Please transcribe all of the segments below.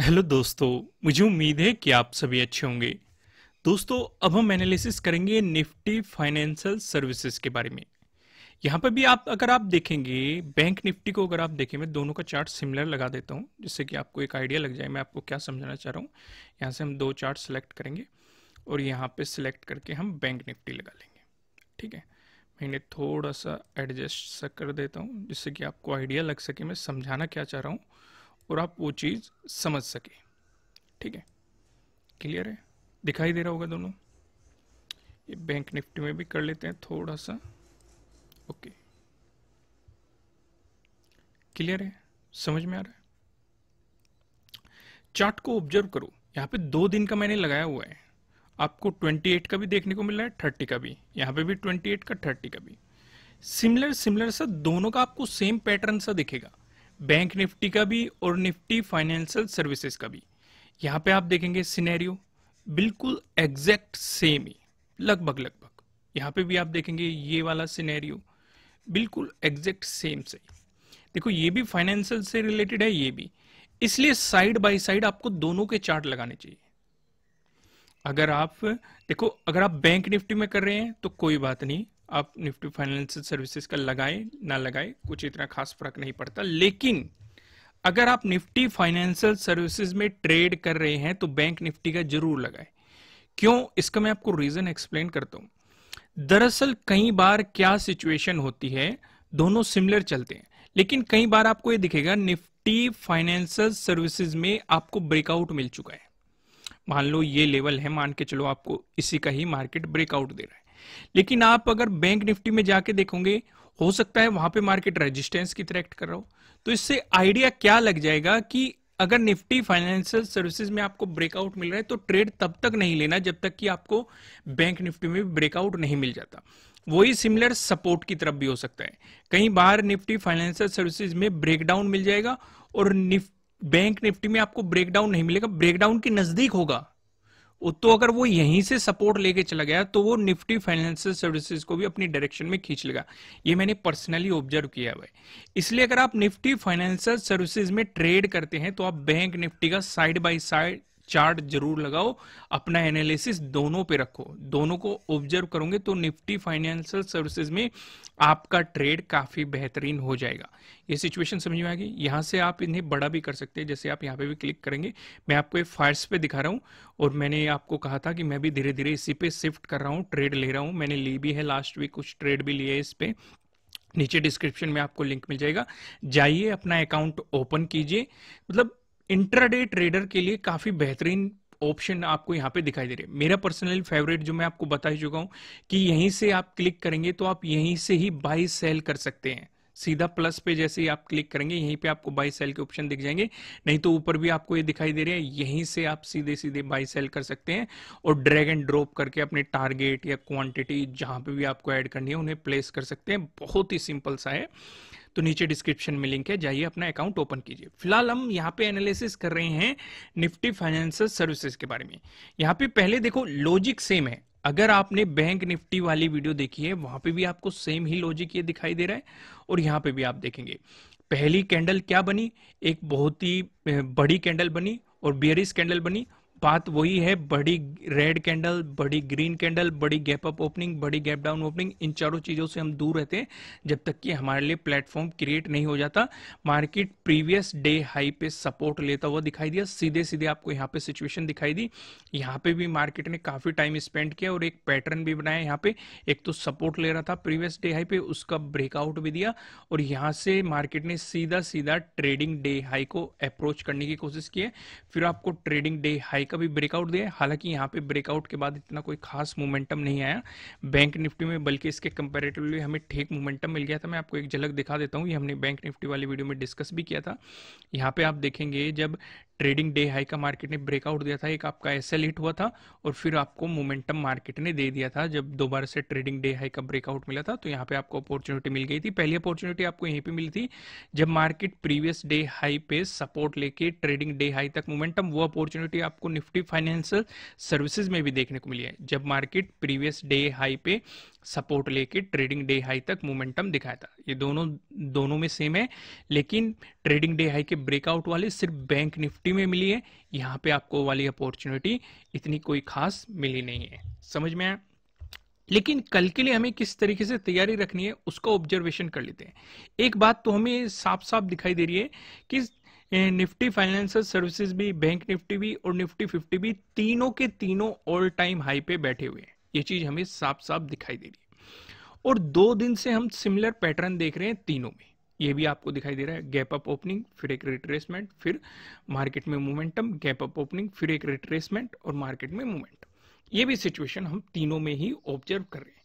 Hello दोस्तों। मुझे उम्मीद है कि आप सभी अच्छे होंगे। दोस्तों, अब हम एनालिसिस करेंगे निफ्टी फाइनेंशियल सर्विसेज के बारे में। यहाँ पर भी आप अगर आप देखेंगे बैंक निफ्टी को, अगर आप देखें, मैं दोनों का चार्ट सिमिलर लगा देता हूँ जिससे कि आपको एक आइडिया लग जाए मैं आपको क्या समझाना चाह रहा हूँ। यहाँ से हम दो चार्ट सेलेक्ट करेंगे और यहाँ पे सिलेक्ट करके हम बैंक निफ्टी लगा लेंगे। ठीक है, मैं इन्हें थोड़ा सा एडजस्ट सा कर देता हूँ जिससे कि आपको आइडिया लग सके मैं समझाना क्या चाह रहा हूँ और आप वो चीज़ समझ सके। ठीक है, क्लियर है, दिखाई दे रहा होगा दोनों। ये बैंक निफ्टी में भी कर लेते हैं थोड़ा सा। ओके, क्लियर है, समझ में आ रहा है। चार्ट को ऑब्जर्व करो, यहाँ पे 2 दिन का मैंने लगाया हुआ है। आपको 28 का भी देखने को मिल रहा है, 30 का भी, यहाँ पे भी 28 का, 30 का भी। सिमिलर सिमिलर सा दोनों का आपको सेम पैटर्न सा दिखेगा, बैंक निफ्टी का भी और निफ्टी फाइनेंशियल सर्विसेज का भी। यहाँ पे आप देखेंगे सिनेरियो बिल्कुल एग्जैक्ट सेम ही, लगभग लगभग। यहाँ पे भी आप देखेंगे ये वाला सिनेरियो बिल्कुल एग्जैक्ट सेम से। देखो, ये भी फाइनेंशियल से रिलेटेड है, ये भी, इसलिए साइड बाय साइड आपको दोनों के चार्ट लगाने चाहिए। अगर आप देखो, अगर आप बैंक निफ्टी में कर रहे हैं तो कोई बात नहीं, आप निफ्टी फाइनेंशियल सर्विसेज का लगाए ना लगाए कुछ इतना खास फर्क नहीं पड़ता। लेकिन अगर आप निफ्टी फाइनेंशियल सर्विसेज में ट्रेड कर रहे हैं तो बैंक निफ्टी का जरूर लगाए। क्यों, इसका मैं आपको रीजन एक्सप्लेन करता हूं। दरअसल कई बार क्या सिचुएशन होती है, दोनों सिमिलर चलते हैं लेकिन कई बार आपको ये दिखेगा निफ्टी फाइनेंशियल सर्विसेज में आपको ब्रेकआउट मिल चुका है। मान लो ये लेवल है, मान के चलो आपको इसी का ही मार्केट ब्रेकआउट दे रहा है, लेकिन आप अगर बैंक निफ्टी में जाके देखोगे हो सकता है वहां पे मार्केट रेजिस्टेंस की तरह एक्ट कर रहा हो। तो इससे आइडिया क्या लग जाएगा कि अगर निफ्टी फाइनेंशियल सर्विसेज में आपको ब्रेकआउट मिल रहा है तो ट्रेड तब तक नहीं लेना जब तक कि आपको बैंक निफ्टी में ब्रेकआउट नहीं मिल जाता। वही सिमिलर सपोर्ट की तरफ भी हो सकता है। कई बार निफ्टी फाइनेंशियल सर्विसेज में ब्रेकडाउन मिल जाएगा और बैंक निफ्टी में आपको ब्रेकडाउन नहीं मिलेगा, ब्रेकडाउन के नजदीक होगा। तो अगर वो यहीं से सपोर्ट लेके चला गया तो वो निफ्टी फाइनेंशियल सर्विसेज को भी अपनी डायरेक्शन में खींच लेगा। ये मैंने पर्सनली ऑब्जर्व किया हुआ है। इसलिए अगर आप निफ्टी फाइनेंशियल सर्विसेज में ट्रेड करते हैं तो आप बैंक निफ्टी का साइड बाय साइड चार्ट जरूर लगाओ, अपना एनालिसिस दोनों पे रखो, दोनों को ऑब्जर्व करोगे तो निफ्टी फाइनेंशियल सर्विसेज में आपका ट्रेड काफी बेहतरीन हो जाएगा। ये सिचुएशन समझ में आ गई। यहां से आप इन्हें बड़ा भी कर सकते हैं, जैसे आप यहाँ पे भी क्लिक करेंगे। मैं आपको एक फायर्स पे दिखा रहा हूँ और मैंने आपको कहा था कि मैं भी धीरे धीरे इसी पे शिफ्ट कर रहा हूँ, ट्रेड ले रहा हूँ। मैंने ली भी है, लास्ट वीक कुछ ट्रेड भी लिए इस पे। नीचे डिस्क्रिप्शन में आपको लिंक मिल जाएगा, जाइए अपना अकाउंट ओपन कीजिए। मतलब इंट्राडे ट्रेडर के लिए काफी बेहतरीन ऑप्शन आपको यहाँ पे दिखाई दे रहे हैं। मेरा पर्सनली फेवरेट जो मैं आपको बता ही चुका हूं कि यहीं से आप क्लिक करेंगे तो आप यहीं से ही बाई सेल कर सकते हैं। सीधा प्लस पे जैसे ही आप क्लिक करेंगे यहीं पे आपको बाई सेल के ऑप्शन दिख जाएंगे, नहीं तो ऊपर भी आपको ये दिखाई दे रहे हैं, यहीं से आप सीधे सीधे बाई सेल कर सकते हैं और ड्रैग एंड ड्रॉप करके अपने टारगेट या क्वांटिटी जहां पे भी आपको ऐड करनी है उन्हें प्लेस कर सकते हैं। बहुत ही सिंपल सा है। तो नीचे डिस्क्रिप्शन में लिंक है, जाइए अपना अकाउंट ओपन कीजिए। फिलहाल हम यहाँ पे एनालिसिस कर रहे हैं निफ्टी फाइनेंशियल सर्विसेज के बारे में। यहाँ पे पहले देखो लॉजिक सेम है। अगर आपने बैंक निफ्टी वाली वीडियो देखी है वहां पे भी आपको सेम ही लॉजिक ये दिखाई दे रहा है और यहाँ पे भी आप देखेंगे पहली कैंडल क्या बनी, एक बहुत ही बड़ी कैंडल बनी और बियरिश कैंडल बनी। बात वही है, बड़ी रेड कैंडल, बड़ी ग्रीन कैंडल, बड़ी गैप अप ओपनिंग, बड़ी गैप डाउन ओपनिंग, इन चारों चीजों से हम दूर रहते हैं जब तक कि हमारे लिए प्लेटफॉर्म क्रिएट नहीं हो जाता। मार्केट प्रीवियस डे हाई पे सपोर्ट लेता हुआ दिखाई दिया, सीधे सीधे आपको यहाँ पे सिचुएशन दिखाई दी। यहाँ पे भी मार्केट ने काफी टाइम स्पेंड किया और एक पैटर्न भी बनाया। यहाँ पे एक तो सपोर्ट ले रहा था प्रीवियस डे हाई पे, उसका ब्रेकआउट भी दिया और यहाँ से मार्केट ने सीधा सीधा ट्रेडिंग डे हाई को अप्रोच करने की कोशिश की है। फिर आपको ट्रेडिंग डे हाई का भी ब्रेकआउट दिया। हालांकि यहाँ पे ब्रेकआउट के बाद इतना कोई खास मोमेंटम नहीं आया बैंक निफ्टी में, बल्कि इसके कंपैरेटिवली हमें ठीक मोमेंटम मिल गया था। मैं आपको एक झलक दिखा देता हूँ, ये हमने बैंक निफ्टी वाली वीडियो में डिस्कस भी किया था। यहाँ पे आप देखेंगे जब ट्रेडिंग डे हाई का मार्केट ने ब्रेकआउट दिया था, एक आपका एसएल हिट हुआ था और फिर आपको मोमेंटम मार्केट ने दे दिया था। जब दोबारा से ट्रेडिंग डे हाई का ब्रेकआउट मिला था तो यहाँ पे आपको अपॉर्चुनिटी मिल गई थी। पहली अपॉर्चुनिटी आपको यहीं पे मिली थी जब मार्केट प्रीवियस डे हाई पे सपोर्ट लेके ट्रेडिंग डे हाई तक मोमेंटम, वो अपॉर्चुनिटी आपको निफ्टी फाइनेंशियल सर्विसेज में भी देखने को मिली है, जब मार्केट प्रीवियस डे हाई पे सपोर्ट लेके ट्रेडिंग डे हाई तक मोमेंटम दिखाया था। ये दोनों में सेम है, लेकिन ट्रेडिंग डे हाई के ब्रेकआउट वाले सिर्फ बैंक निफ्टी में मिली है। यहाँ पे आपको वाली अपॉर्चुनिटी इतनी कोई खास मिली नहीं है। समझ में आया? लेकिन कल के लिए हमें किस तरीके से तैयारी रखनी है उसका ऑब्जर्वेशन कर लेते हैं। एक बात तो हमें साफ साफ दिखाई दे रही है कि निफ्टी फाइनेंशियल सर्विसेज भी, बैंक निफ्टी भी और निफ्टी 50 भी तीनों के तीनों ऑल टाइम हाई पे बैठे हुए हैं। ये चीज हमें साफ साफ दिखाई दे रही है। और 2 दिन से हम सिमिलर पैटर्न देख रहे हैं तीनों में। ये भी आपको दिखाई दे रहा है, गैप अप ओपनिंग, फिर एक रिट्रेसमेंट, फिर मार्केट में मोमेंटम, गैप अप ओपनिंग, फिर एक रिट्रेसमेंट और मार्केट में मोमेंटम। ये भी सिचुएशन हम तीनों में ही ऑब्जर्व कर रहे हैं।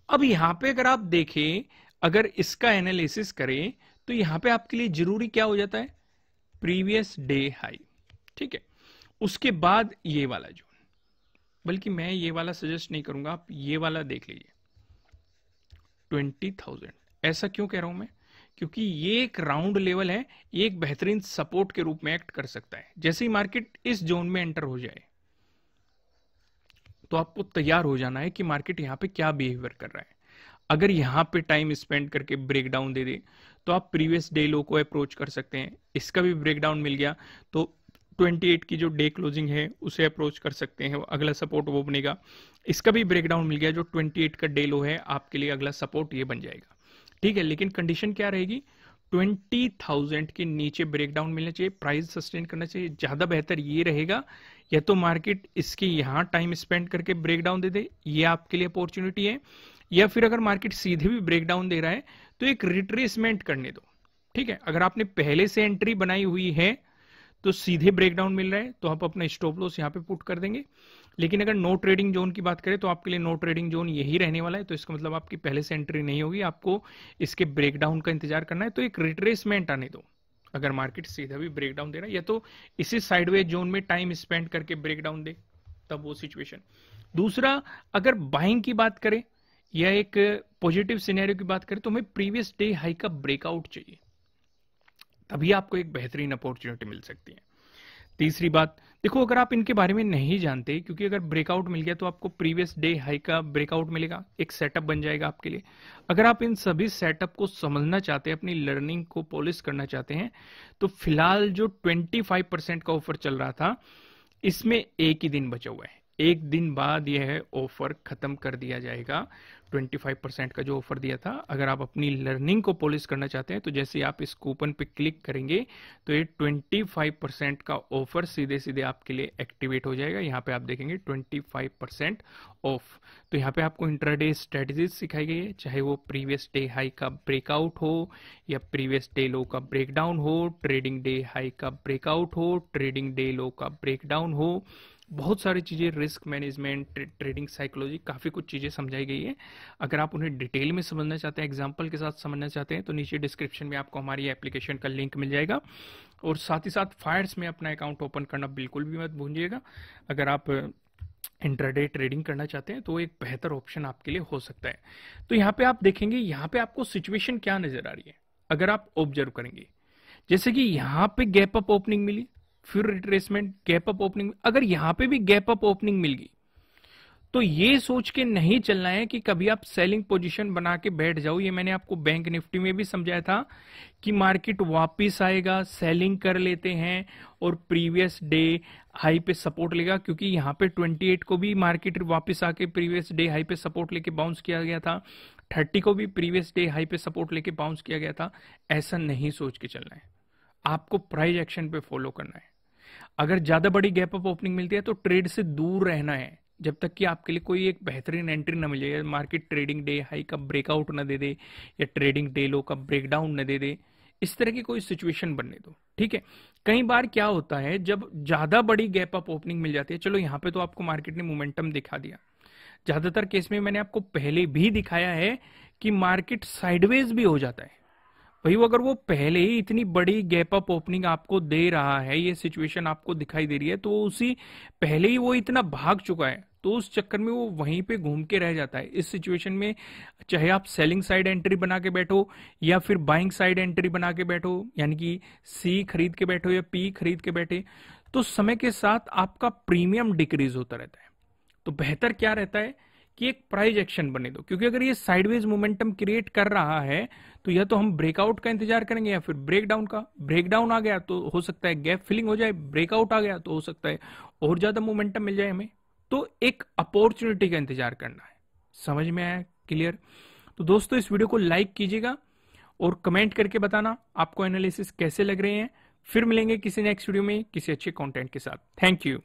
अब यहां पे अगर आप देखें, अगर इसका एनालिसिस करें तो यहां पे आपके लिए जरूरी क्या हो जाता है? प्रीवियस डे हाई, ठीक है। उसके बाद ये वाला जोन, बल्कि मैं ये वाला सजेस्ट नहीं करूंगा, आप ये वाला देख लीजिए 20,000। ऐसा क्यों कह रहा हूं मैं? क्योंकि ये एक राउंड लेवल है, ये एक बेहतरीन सपोर्ट के रूप में एक्ट कर सकता है। जैसे ही मार्केट इस जोन में एंटर हो जाए तो आपको तैयार हो जाना है कि मार्केट यहां पे क्या बिहेवियर कर रहा है। अगर यहां पे टाइम स्पेंड करके ब्रेकडाउन दे दे तो आप प्रीवियस डे लो को अप्रोच कर सकते हैं। इसका भी ब्रेकडाउन मिल गया तो 28 की जो डे क्लोजिंग है उसे अप्रोच कर सकते हैं, अगला सपोर्ट वो बनेगा। इसका भी ब्रेकडाउन मिल गया, जो 28 का डे लो है आपके लिए अगला सपोर्ट ये बन जाएगा, ठीक है। लेकिन कंडीशन क्या रहेगी? 20,000 के नीचे ब्रेकडाउन मिलना चाहिए, प्राइस सस्टेन करना चाहिए। ज्यादा बेहतर ये रहेगा या तो मार्केट इसके यहां टाइम स्पेंड करके ब्रेकडाउन दे दे, ये आपके लिए अपॉर्चुनिटी है, या फिर अगर मार्केट सीधे भी ब्रेकडाउन दे रहा है तो एक रिट्रेसमेंट करने दो, ठीक है। अगर आपने पहले से एंट्री बनाई हुई है तो सीधे ब्रेकडाउन मिल रहा है तो आप अपना स्टॉप लॉस यहां पे पुट कर देंगे। लेकिन अगर नो ट्रेडिंग जोन की बात करें तो आपके लिए नो ट्रेडिंग जोन यही रहने वाला है, तो इसका मतलब आपकी पहले से एंट्री नहीं होगी, आपको इसके ब्रेकडाउन का इंतजार करना है। तो एक रिट्रेसमेंट आने दो। अगर मार्केट सीधा भी ब्रेकडाउन दे रहा है या तो इसी साइडवेज जोन में टाइम स्पेंड करके ब्रेकडाउन दे, तब वो सिचुएशन। दूसरा, अगर बाइंग की बात करें या एक पॉजिटिव सिनेरियो की बात करें तो हमें प्रीवियस डे हाई का ब्रेकआउट चाहिए, तभी आपको एक बेहतरीन अपॉर्चुनिटी मिल सकती है। तीसरी बात देखो, अगर आप इनके बारे में नहीं जानते, क्योंकि अगर ब्रेकआउट मिल गया तो आपको प्रीवियस डे हाई का ब्रेकआउट मिलेगा, एक सेटअप बन जाएगा आपके लिए। अगर आप इन सभी सेटअप को समझना चाहते हैं, अपनी लर्निंग को पॉलिश करना चाहते हैं, तो फिलहाल जो 25% का ऑफर चल रहा था इसमें एक ही दिन बचा हुआ है। एक दिन बाद यह ऑफर खत्म कर दिया जाएगा। 25% का जो ऑफर दिया था, अगर आप अपनी लर्निंग को पॉलिश करना चाहते हैं तो जैसे आप इस कूपन पे क्लिक करेंगे तो ये 25% का ऑफर सीधे सीधे आपके लिए एक्टिवेट हो जाएगा। यहाँ पे आप देखेंगे 25% ऑफ। तो यहाँ पे आपको इंट्राडे स्ट्रेटेजीज सिखाई गई है, चाहे वो प्रीवियस डे हाई का ब्रेकआउट हो या प्रीवियस डे लो का ब्रेकडाउन हो, ट्रेडिंग डे हाई का ब्रेकआउट हो, ट्रेडिंग डे लो का ब्रेकडाउन हो। बहुत सारी चीजें, रिस्क मैनेजमेंट, ट्रेडिंग साइकोलॉजी, काफी कुछ चीजें समझाई गई है। अगर आप उन्हें डिटेल में समझना चाहते हैं, एग्जांपल के साथ समझना चाहते हैं, तो नीचे डिस्क्रिप्शन में आपको हमारी एप्लीकेशन का लिंक मिल जाएगा। और साथ ही साथ फायर्स में अपना अकाउंट ओपन करना बिल्कुल भी मत भूलिएगा। अगर आप इंट्राडे ट्रेडिंग करना चाहते हैं तो एक बेहतर ऑप्शन आपके लिए हो सकता है। तो यहाँ पे आप देखेंगे, यहाँ पे आपको सिचुएशन क्या नजर आ रही है अगर आप ऑब्जर्व करेंगे। जैसे कि यहाँ पे गैप अप ओपनिंग मिली, फिर रिट्रेसमेंट, गैप अप ओपनिंग। अगर यहां पे भी गैप अप ओपनिंग मिल गई तो ये सोच के नहीं चलना है कि कभी आप सेलिंग पोजीशन बना के बैठ जाओ। ये मैंने आपको बैंक निफ्टी में भी समझाया था कि मार्केट वापस आएगा, सेलिंग कर लेते हैं और प्रीवियस डे हाई पे सपोर्ट लेगा, क्योंकि यहां पे 28 को भी मार्केट वापस आके प्रीवियस डे हाई पे सपोर्ट लेके बाउंस किया गया था, 30 को भी प्रीवियस डे हाई पे सपोर्ट लेके बाउंस किया गया था। ऐसा नहीं सोच के चलना है, आपको प्राइस एक्शन पे फॉलो करना है। अगर ज्यादा बड़ी गैप अप ओपनिंग मिलती है तो ट्रेड से दूर रहना है जब तक कि आपके लिए कोई एक बेहतरीन एंट्री न मिल जाए। मार्केट ट्रेडिंग डे हाई का ब्रेकआउट न दे दे या ट्रेडिंग डे लो का ब्रेकडाउन न दे दे, इस तरह की कोई सिचुएशन बनने दो, ठीक है। कई बार क्या होता है, जब ज्यादा बड़ी गैप अप ओपनिंग मिल जाती है, चलो यहां पे तो आपको मार्केट ने मोमेंटम दिखा दिया, ज्यादातर केस में मैंने आपको पहले भी दिखाया है कि मार्केट साइडवेज भी हो जाता है। भाई वो अगर वो पहले ही इतनी बड़ी गैप अप ओपनिंग आपको दे रहा है, ये सिचुएशन आपको दिखाई दे रही है, तो उसी पहले ही वो इतना भाग चुका है, तो उस चक्कर में वो वहीं पे घूम के रह जाता है। इस सिचुएशन में चाहे आप सेलिंग साइड एंट्री बना के बैठो या फिर बाइंग साइड एंट्री बना के बैठो, यानी कि सी खरीद के बैठो या पी खरीद के बैठे, तो समय के साथ आपका प्रीमियम डिक्रीज होता रहता है। तो बेहतर क्या रहता है कि एक प्राइस एक्शन बने दो, क्योंकि अगर ये साइडवेज मोमेंटम क्रिएट कर रहा है तो या तो हम ब्रेकआउट का इंतजार करेंगे या फिर ब्रेकडाउन का। ब्रेकडाउन आ गया तो हो सकता है गैप फिलिंग हो जाए, ब्रेकआउट आ गया तो हो सकता है और ज्यादा मोमेंटम मिल जाए हमें। तो एक अपॉर्चुनिटी का इंतजार करना है। समझ में आया? क्लियर? तो दोस्तों इस वीडियो को लाइक कीजिएगा और कमेंट करके बताना आपको एनालिसिस कैसे लग रहे हैं। फिर मिलेंगे किसी नेक्स्ट वीडियो में किसी अच्छे कंटेंट के साथ। Thank you.